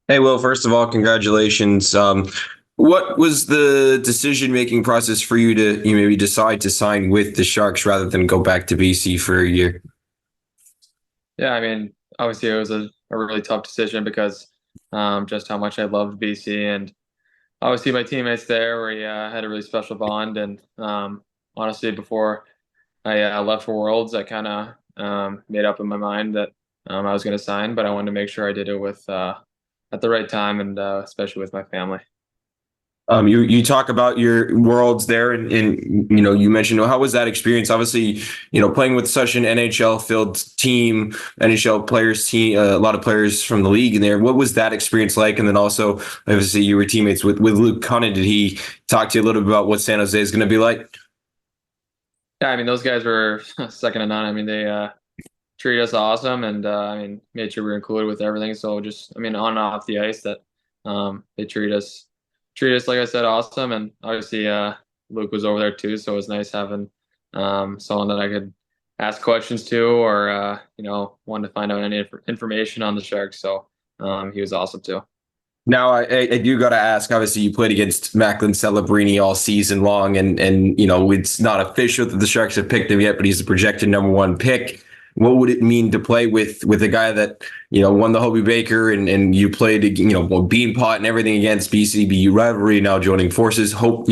Hey, Will, first of all, congratulations. What was the decision-making process for you to maybe decide to sign with the Sharks rather than go back to BC for a year? Yeah, I mean, obviously it was a really tough decision because just how much I loved BC and obviously my teammates there. We had a really special bond, and honestly, before I left for Worlds, I kind of made up in my mind that I was going to sign, but I wanted to make sure I did it with at the right time and especially with my family. You talk about your worlds there, and you mentioned how was that experience? Obviously, playing with such an NHL filled team, NHL players team, a lot of players from the league in there. What was that experience like? And then also, obviously, you were teammates with Luke Cunningham. Did he talk to you a little bit about what San Jose is going to be like? Yeah, I mean, those guys were second to none. I mean, they treated us awesome, and I mean, made sure we were included with everything. So just, I mean, on and off the ice, that they treat us like I said, awesome. And obviously, Luke was over there too, so it was nice having someone that I could ask questions to, or wanted to find out any information on the Sharks. So he was awesome too. Now, I do got to ask. Obviously, you played against Macklin Celebrini all season long, and it's not official that the Sharks have picked him yet, but he's the projected number one pick. What would it mean to play with a guy that won the Hobie Baker and you played Beanpot and everything against BCBU rivalry, now joining forces? Hope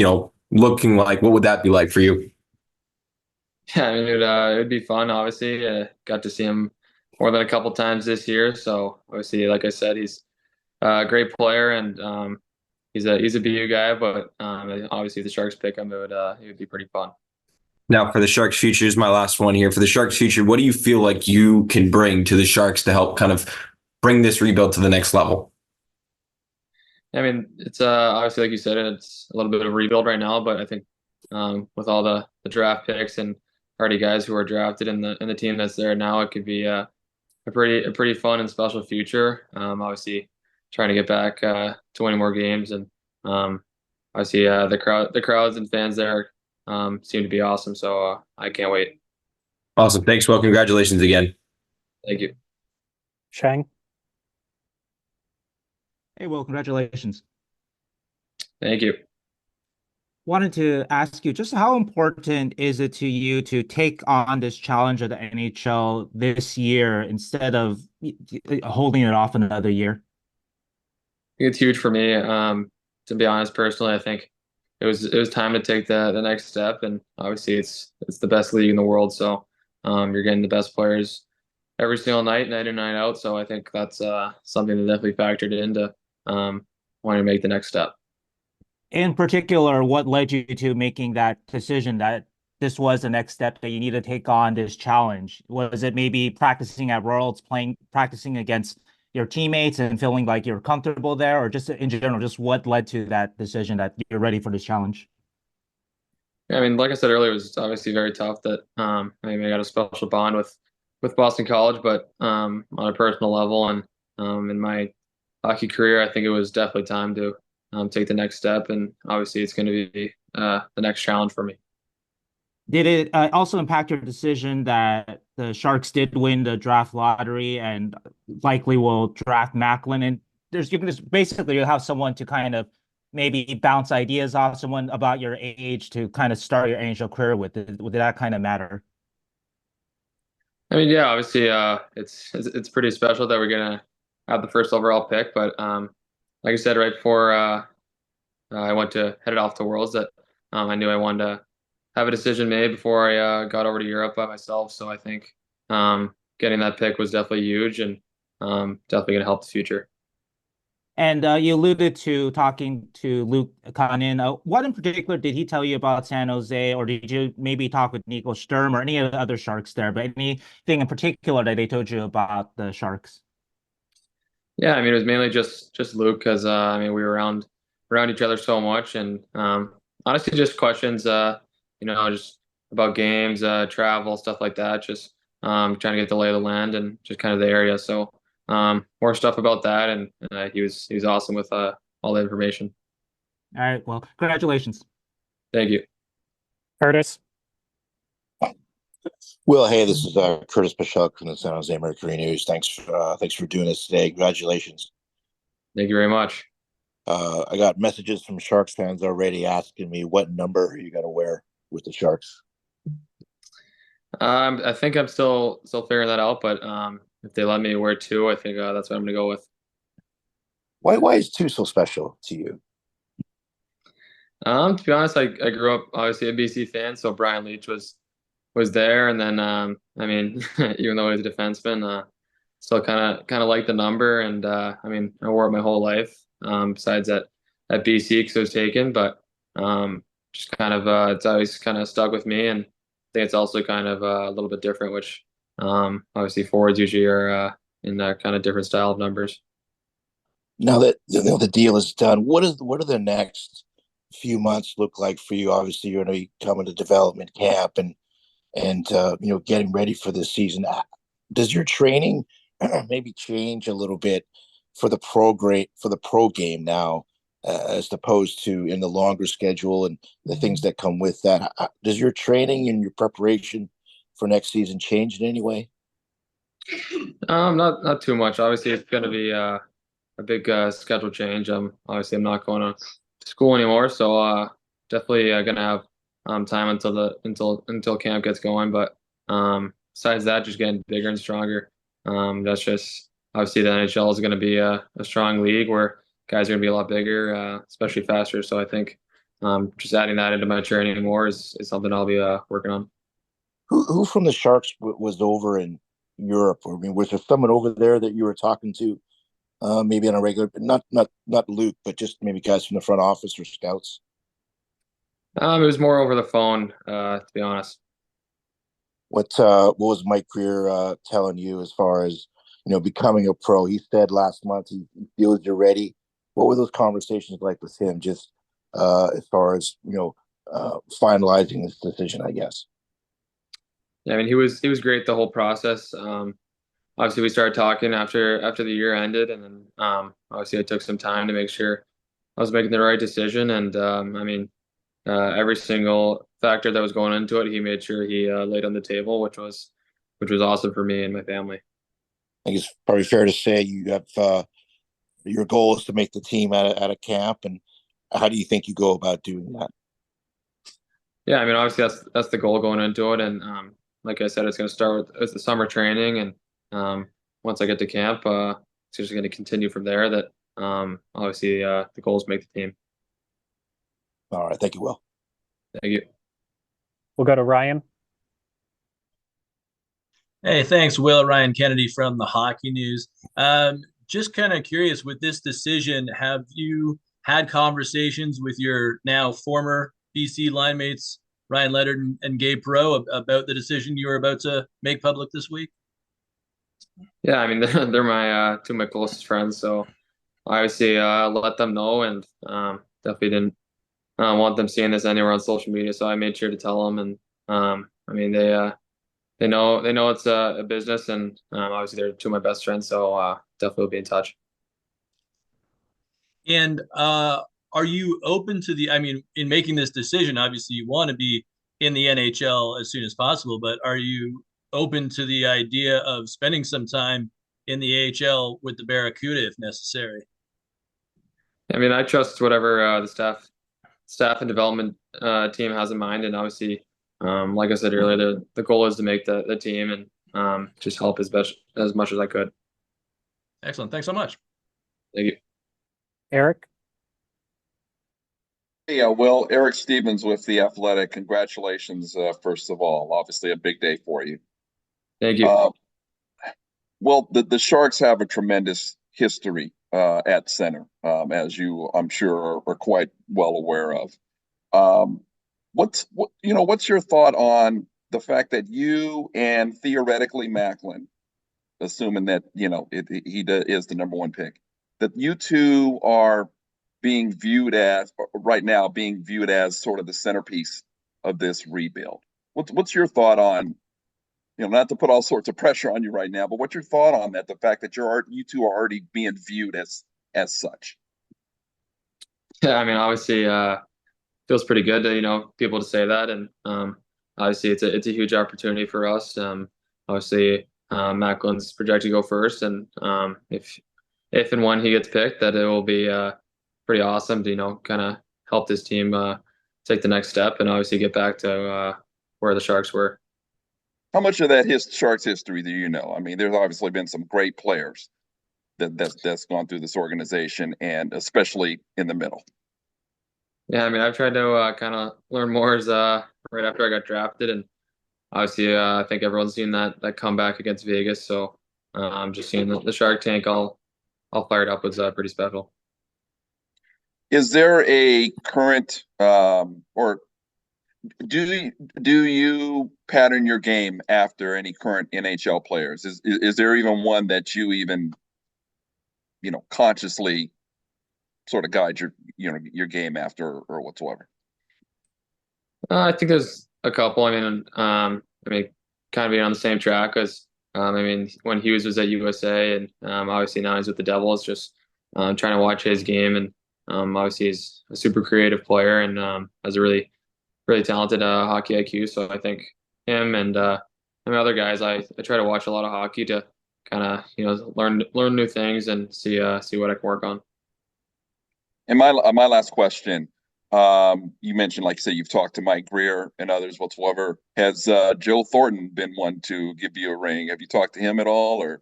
looking like what would that be like for you? Yeah, I mean, it would be fun. Obviously, got to see him more than a couple times this year. So obviously, like I said, he's a great player, and he's a BU guy. But obviously, if the Sharks pick him, it would be pretty fun. Now, for the Sharks' future, is my last one here. For the Sharks' future, what do you feel like you can bring to the Sharks to help kind of bring this rebuild to the next level? I mean, it's obviously like you said, it's a little bit of a rebuild right now. But I think with all the draft picks and already guys who are drafted in the team that's there now, it could be a pretty fun and special future. Obviously, trying to get back to winning more games, and obviously the crowds and fans there seem to be awesome. So I can't wait. Awesome. Thanks. Well, congratulations again. Thank you. Shang. Hey, well, congratulations. Thank you. Wanted to ask you just how important is it to you to take on this challenge of the NHL this year instead of holding it off another year? I think it's huge for me. To be honest, personally, I think it was time to take the next step, and obviously it's the best league in the world, so you're getting the best players every single night, night in, night out. So I think that's something that definitely factored into wanting to make the next step. In particular, what led you to making that decision that this was the next step that you need to take on this challenge? Was it maybe practicing at Worlds, practicing against your teammates and feeling like you're comfortable there, or just in general, just what led to that decision that you're ready for this challenge? Yeah, I mean, like I said earlier, it was obviously very tough that I mean, I got a special bond with Boston College, but on a personal level and in my hockey career, I think it was definitely time to take the next step, and obviously it's going to be the next challenge for me. Did it also impact your decision that the Sharks did win the draft lottery and likely will draft Macklin? And you can just basically have someone to kind of maybe bounce ideas off someone about your age to kind of start your NHL career with. Would that kind of matter? I mean, yeah, obviously, it's pretty special that we're gonna have the first overall pick, but like I said, right before I went to headed off to Worlds, that I knew I wanted to have a decision made before I got over to Europe by myself. So I think getting that pick was definitely huge, and definitely gonna help the future. And you alluded to talking to Luke Kanin. What in particular did he tell you about San Jose, or did you maybe talk with Nico Sturm or any of the other Sharks there? But anything in particular that they told you about the Sharks? Yeah, I mean, it was mainly just Luke because I mean we were around each other so much, and honestly, just questions, just about games, travel, stuff like that. Just trying to get the lay of the land and just kind of the area. So more stuff about that, and he was awesome with all the information. All right. Well, congratulations. Thank you. Curtis. Well, hey, this is Curtis Pashuk from the San Jose Mercury News. Thanks for doing this today. Congratulations. Thank you very much. I got messages from Sharks fans already asking me what number are you going to wear with the Sharks. I think I'm still figuring that out, but if they let me wear 2, I think that's what I'm gonna go with. Why is 2 so special to you? To be honest, I grew up obviously a BC fan, so Brian Leach was there, and then I mean, even though he's a defenseman, still kind of like the number, and I mean, I wore it my whole life. Besides at BC because it was taken, but just kind of it's always kind of stuck with me, and I think it's also kind of a little bit different, which obviously forwards usually are in that kind of different style of numbers. Now that the deal is done, what are the next few months look like for you? Obviously, you're going to be coming to development camp and getting ready for this season. Does your training maybe change a little bit for the pro game now, as opposed to in the longer schedule and the things that come with that? Does your training and your preparation for next season change in any way? Not too much. Obviously, it's going to be a big schedule change. Obviously I'm not going to school anymore, so definitely going to have time until camp gets going. But besides that, just getting bigger and stronger. That's just obviously the NHL is going to be a strong league where guys are going to be a lot bigger, especially faster. So I think just adding that into my training more is something I'll be working on. Who from the Sharks was over in Europe? I mean, was there someone over there that you were talking to, maybe on a regular, not Luke, but just maybe guys from the front office or scouts? It was more over the phone, to be honest. What was Mike Grier telling you as far as becoming a pro? He said last month he feels you're ready. What were those conversations like with him, just as far as finalizing this decision, I guess? Yeah, I mean, he was great the whole process. Obviously, we started talking after the year ended, and then obviously I took some time to make sure I was making the right decision. And I mean, every single factor that was going into it, he made sure he laid on the table, which was awesome for me and my family. I think it's probably fair to say you have your goal is to make the team at a camp, and how do you think you go about doing that? Yeah, I mean, obviously that's the goal going into it, and like I said, it's going to start with the summer training, and once I get to camp, it's just going to continue from there. That obviously the goal is make the team. All right, thank you, Will. Thank you. We'll go to Ryan. Hey, thanks, Will. Ryan Kennedy from the Hockey News. Just kind of curious, with this decision, have you had conversations with your now former BC line mates, Ryan Leonard and Gabe Perreault, about the decision you were about to make public this week? Yeah, I mean, they're my 2 of my closest friends, so obviously let them know, and definitely didn't want them seeing this anywhere on social media, so I made sure to tell them. And I mean, they know it's a business, and obviously they're 2 of my best friends, so definitely will be in touch. And are you open to I mean, in making this decision, obviously you want to be in the NHL as soon as possible, but are you open to the idea of spending some time in the AHL with the Barracuda if necessary? I mean, I trust whatever the staff and development team has in mind, and obviously, like I said earlier, the goal is to make the team and just help as much as I could. Excellent. Thanks so much. Thank you. Eric. Hey, Will, Eric Stevens with The Athletic. Congratulations, first of all. Obviously a big day for you. Thank you. Well, the Sharks have a tremendous history at center, as you, I'm sure, are quite well aware of. What's your thought on the fact that you and theoretically Macklin, assuming that he is the number 1 pick, that you two are being viewed as sort of the centerpiece of this rebuild? What's your thought on, not to put all sorts of pressure on you right now, but what's your thought on that? The fact that you two are already being viewed as such. Yeah, I mean, obviously, feels pretty good to people to say that, and obviously it's a huge opportunity for us. Obviously, Macklin's projected to go first, and if if and when he gets picked, that it will be pretty awesome to kind of help this team take the next step and obviously get back to where the Sharks were. How much of that Sharks history do you know? I mean, there's obviously been some great players that's gone through this organization, and especially in the middle. Yeah, I mean, I've tried to kind of learn more as right after I got drafted, and obviously, I think everyone's seen that comeback against Vegas. So I'm just seeing the Shark Tank all fired up was pretty special. Is there a current or do you pattern your game after any current NHL players? Is there even one that you even consciously sort of guide your game after or whatsoever? I think there's a couple. I mean, kind of being on the same track as I mean, when Hughes was at USA, and obviously now he's with the Devils. Just trying to watch his game, and obviously he's a super creative player and has a really talented hockey IQ. So I think him and other guys, I try to watch a lot of hockey to kind of learn new things and see what I can work on. And my last question, you mentioned, like you said, you've talked to Mike Grier and others whatsoever. Has Joe Thornton been one to give you a ring? Have you talked to him at all, or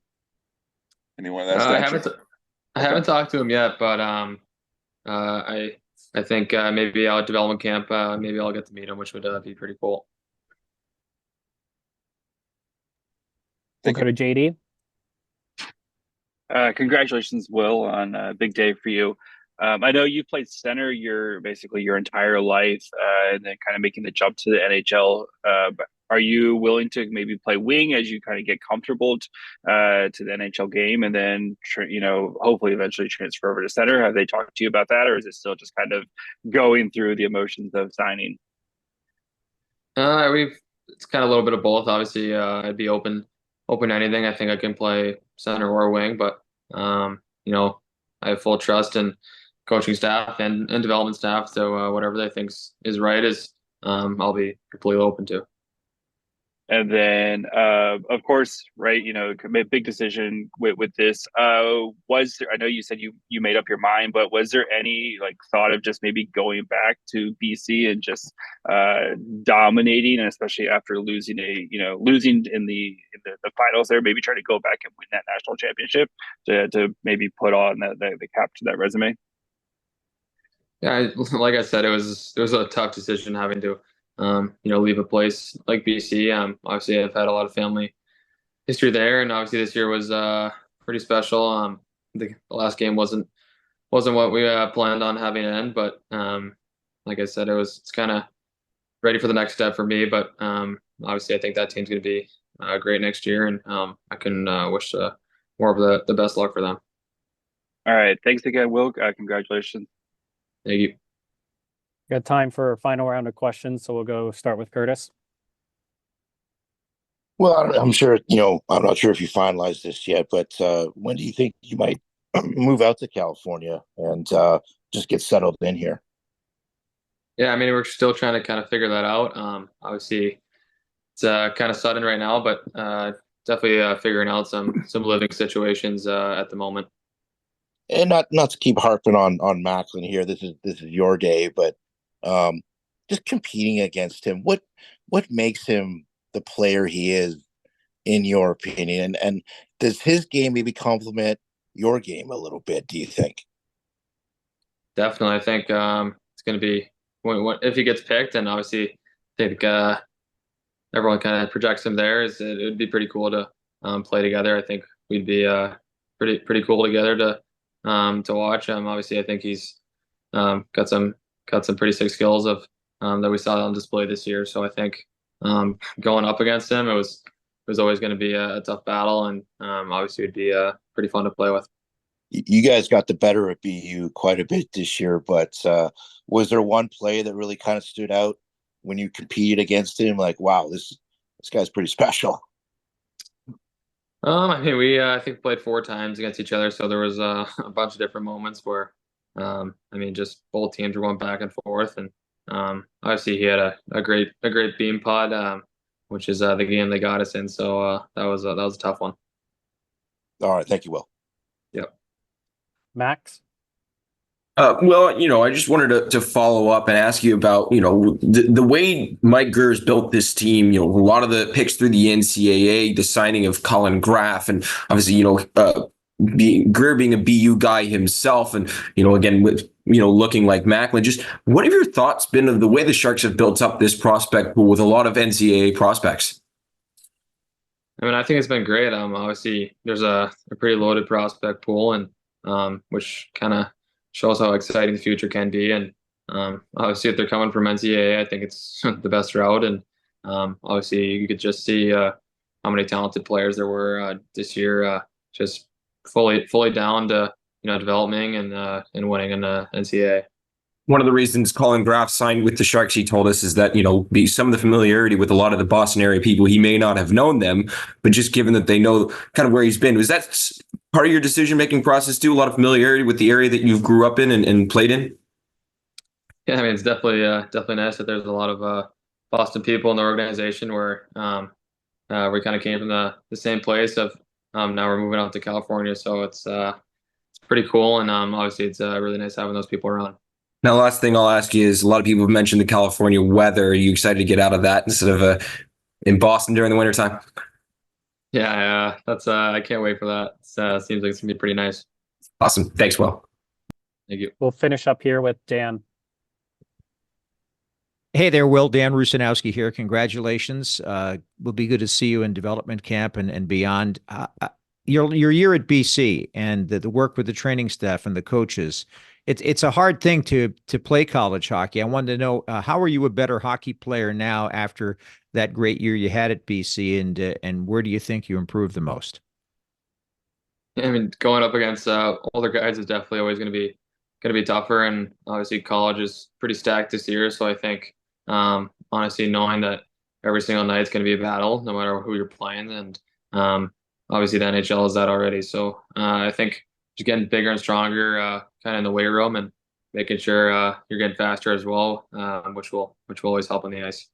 anyone of that stature? I haven't talked to him yet, but I think maybe at development camp, maybe I'll get to meet him, which would be pretty cool. We'll go to JD. Congratulations, Will, on a big day for you. I know you played center basically your entire life, and then kind of making the jump to the NHL. But are you willing to maybe play wing as you kind of get comfortable to the NHL game, and then hopefully eventually transfer over to center? Have they talked to you about that, or is it still just kind of going through the emotions of signing? It's kind of a little bit of both. Obviously, I'd be open to anything. I think I can play center or wing, but I have full trust in coaching staff and development staff. So whatever they think is right I'll be completely open to. And then, of course, right, big decision with this. Was there, I know you said you made up your mind, but was there any thought of just maybe going back to BC and just dominating, and especially after losing in the finals there, maybe try to go back and win that national championship to maybe put on the cap to that resume? Yeah, like I said, it was a tough decision having to leave a place like BC. Obviously, I've had a lot of family history there, and obviously this year was pretty special. The last game wasn't what we planned on having it end, but like I said, it's kind of ready for the next step for me. But obviously, I think that team's going to be great next year, and I can wish more of the best luck for them. All right, thanks again, Will. Congratulations. Thank you. Got time for a final round of questions, so we'll go start with Curtis. Well, I'm sure, I'm not sure if you finalized this yet, but when do you think you might move out to California and just get settled in here? Yeah, I mean, we're still trying to kind of figure that out. Obviously, it's kind of sudden right now, but definitely figuring out some living situations at the moment. And not to keep harping on Macklin here. This is your day, but just competing against him, what makes him the player he is, in your opinion? And does his game maybe complement your game a little bit, do you think? Definitely. I think it's going to be if he gets picked, and obviously I think everyone kind of projects him there. It would be pretty cool to play together. I think we'd be pretty cool together to watch. Obviously, I think he's got some pretty sick skills that we saw on display this year. So I think going up against him, it was always going to be a tough battle, and obviously it'd be pretty fun to play with. You guys got the better of BU quite a bit this year, but was there one play that really kind of stood out when you competed against him? Like, wow, this guy's pretty special. I mean, we I think played 4 times against each other, so there was a bunch of different moments where just both teams were going back and forth, and obviously he had a great beam pod, which is the game they got us in. So that was a tough one. All right, thank you, Will. Yep. Max? Well, I just wanted to follow up and ask you about, the way Mike Grier's built this team, a lot of the picks through the NCAA, the signing of Colin Graff, and obviously, Grier being a BU guy himself, and, again, with, looking like Macklin. Just what have your thoughts been of the way the Sharks have built up this prospect pool with a lot of NCAA prospects? I mean, I think it's been great. Obviously, there's a pretty loaded prospect pool, and which kind of shows how exciting the future can be. And obviously, if they're coming from NCAA, I think it's the best route. And obviously, you could just see how many talented players there were this year, just fully down to developing and winning in the NCAA. One of the reasons Colin Graff signed with the Sharks, he told us, is that, be some of the familiarity with a lot of the Boston area people. He may not have known them, but just given that they know kind of where he's been. Was that part of your decision-making process too? A lot of familiarity with the area that you grew up in and played in? Yeah, I mean, it's definitely nice that there's a lot of Boston people in the organization where we kind of came from the same place of now we're moving out to California. So it's pretty cool. And obviously it's really nice having those people around. Now, the last thing I'll ask you is, a lot of people have mentioned the California weather. Are you excited to get out of that instead of in Boston during the wintertime? Yeah, that's I can't wait for that. It seems like it's gonna be pretty nice. Awesome. Thanks, Will. Thank you. We'll finish up here with Dan. Hey there, Will. Dan Rusanowski here. Congratulations. Will be good to see you in development camp and beyond. Your year at BC and the work with the training staff and the coaches, it's a hard thing to play college hockey. I wanted to know, how are you a better hockey player now after that great year you had at BC, and where do you think you improved the most? Yeah, I mean, going up against older guys is definitely always going to be tougher, and obviously college is pretty stacked this year. So I think honestly, knowing that every single night is going to be a battle, no matter who you're playing, and obviously the NHL is that already. So I think just getting bigger and stronger, kind of in the weight room, and making sure you're getting faster as well, which will always help on the ice.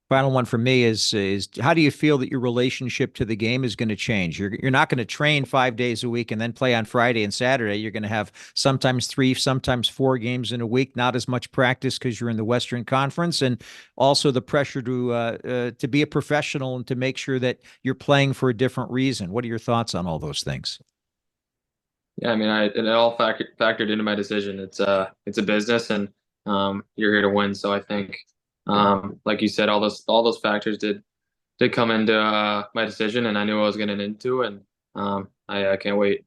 Final one for me is how do you feel that your relationship to the game is going to change? You're not going to train 5 days a week and then play on Friday and Saturday. You're going to have sometimes 3, sometimes 4 games in a week, not as much practice because you're in the Western Conference, and also the pressure to be a professional and to make sure that you're playing for a different reason. What are your thoughts on all those things? Yeah, I mean, it all factored into my decision. It's a business, and you're here to win. So I think, like you said, all those factors did come into my decision, and I knew I was getting into, and I can't wait.